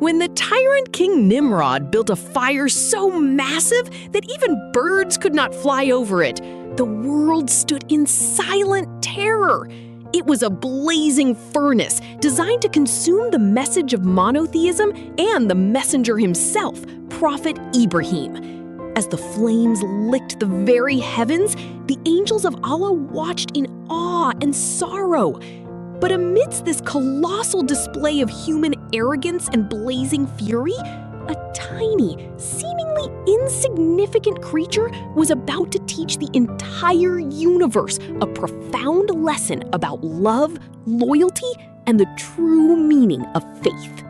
when the tyrant King Nimrod built a fire so massive that even birds could not fly over it, the world stood in silent terror. It was a blazing furnace designed to consume the message of monotheism and the messenger himself, Prophet Ibrahim. As the flames licked the very heavens, the angels of Allah watched in awe and sorrow. But amidst this colossal display of human arrogance and blazing fury, a tiny, seemingly insignificant creature was about to teach the entire universe a profound lesson about love, loyalty, and the true meaning of faith.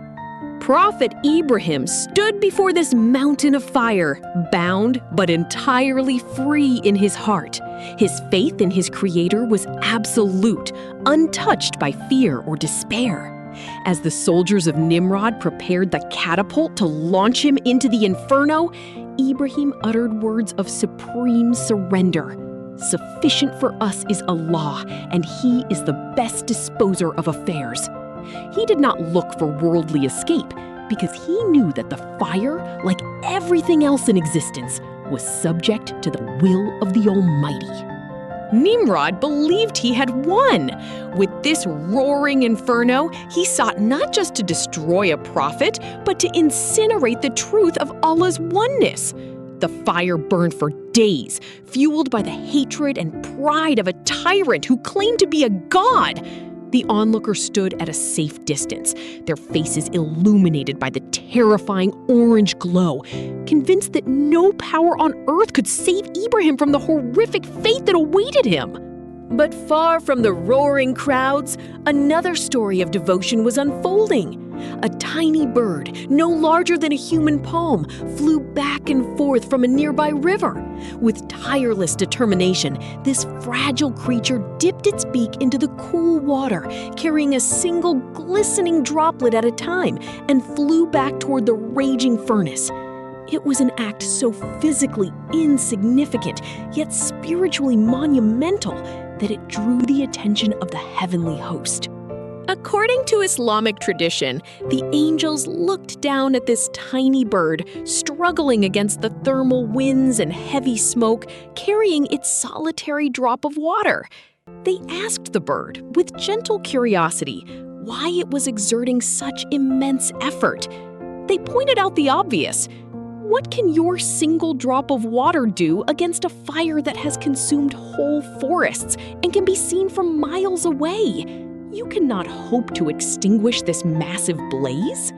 Prophet Ibrahim stood before this mountain of fire, bound but entirely free in his heart. His faith in his Creator was absolute, untouched by fear or despair. As the soldiers of Nimrod prepared the catapult to launch him into the inferno, Ibrahim uttered words of supreme surrender. "Sufficient for us is Allah, and He is the best disposer of affairs." He did not look for worldly escape because he knew that the fire, like everything else in existence, was subject to the will of the Almighty. Nimrod believed he had won. With this roaring inferno, he sought not just to destroy a prophet, but to incinerate the truth of Allah's oneness. The fire burned for days, fueled by the hatred and pride of a tyrant who claimed to be a god. The onlookers stood at a safe distance, their faces illuminated by the terrifying orange glow, convinced that no power on earth could save Ibrahim from the horrific fate that awaited him. But far from the roaring crowds, another story of devotion was unfolding. A tiny bird, no larger than a human palm, flew back and forth from a nearby river. With tireless determination, this fragile creature dipped its beak into the cool water, carrying a single glistening droplet at a time, and flew back toward the raging furnace. It was an act so physically insignificant, yet spiritually monumental, that it drew the attention of the heavenly host. According to Islamic tradition, the angels looked down at this tiny bird, struggling against the thermal winds and heavy smoke, carrying its solitary drop of water. They asked the bird, with gentle curiosity, why it was exerting such immense effort. They pointed out the obvious. What can your single drop of water do against a fire that has consumed whole forests and can be seen from miles away? You cannot hope to extinguish this massive blaze.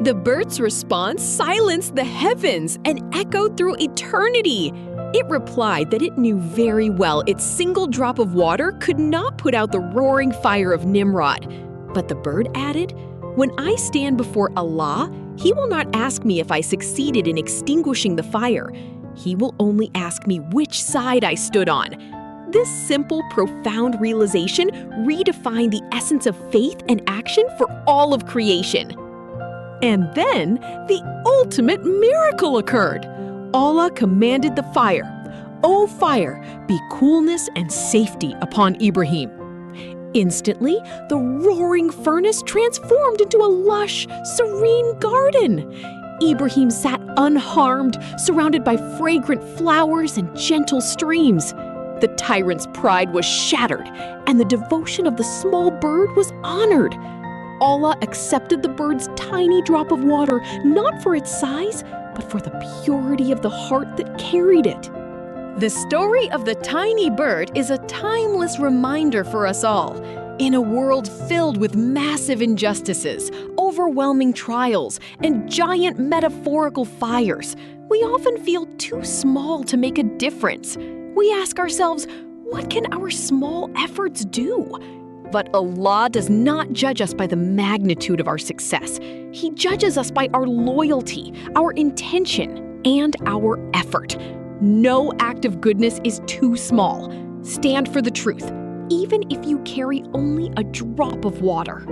The bird's response silenced the heavens and echoed through eternity. It replied that it knew very well its single drop of water could not put out the roaring fire of Nimrod. But the bird added, "When I stand before Allah, He will not ask me if I succeeded in extinguishing the fire. He will only ask me which side I stood on." This simple, profound realization redefined the essence of faith and action for all of creation. And then, the ultimate miracle occurred. Allah commanded the fire, "O fire, be coolness and safety upon Ibrahim." Instantly, the roaring furnace transformed into a lush, serene garden. Ibrahim sat unharmed, surrounded by fragrant flowers and gentle streams. The tyrant's pride was shattered, and the devotion of the small bird was honored. Allah accepted the bird's tiny drop of water not for its size, but for the purity of the heart that carried it. The story of the tiny bird is a timeless reminder for us all. In a world filled with massive injustices, overwhelming trials, and giant metaphorical fires, we often feel too small to make a difference. We ask ourselves, what can our small efforts do? But Allah does not judge us by the magnitude of our success. He judges us by our loyalty, our intention, and our effort. No act of goodness is too small. Stand for the truth, even if you carry only a drop of water.